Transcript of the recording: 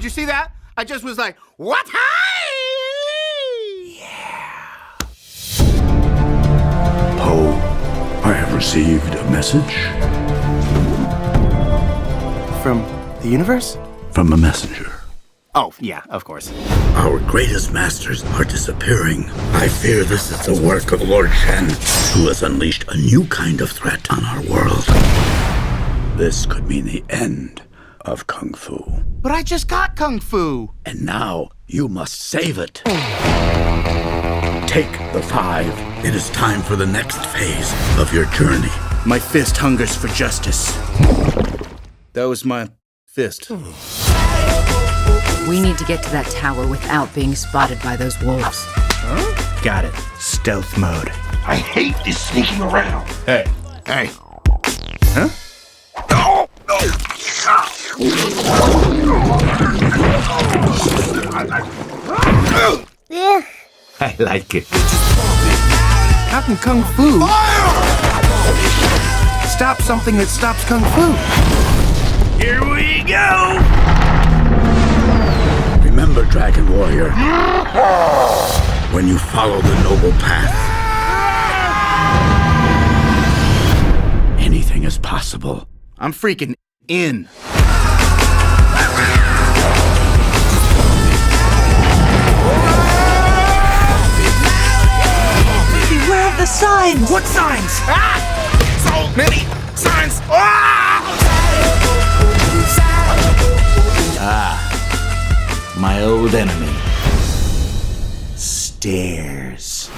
Did you see that? I just was like, what? Yeah. Oh, I have received a message From the universe? from a messenger. Oh, yeah, of course. Our greatest masters are disappearing. I fear this is the work of Lord Shen, who has unleashed a new kind of threat on our world. This could mean the end of Kung Fu. But I just got Kung Fu. And now you must save it. Take the 5. It is time for the next phase of your journey. My fist hungers for justice. That was my fist. We need to get to that tower without being spotted by those wolves. Got it. Stealth mode. I hate this sneaking around. Hey. Hey. Huh? I like it. How can Kung Fu stop something that stops Kung Fu? Here we go! Remember, Dragon Warrior, when you follow the noble path, anything is possible. I'm freaking in. Beware of the signs! What signs? So many signs. My old enemy. Stairs.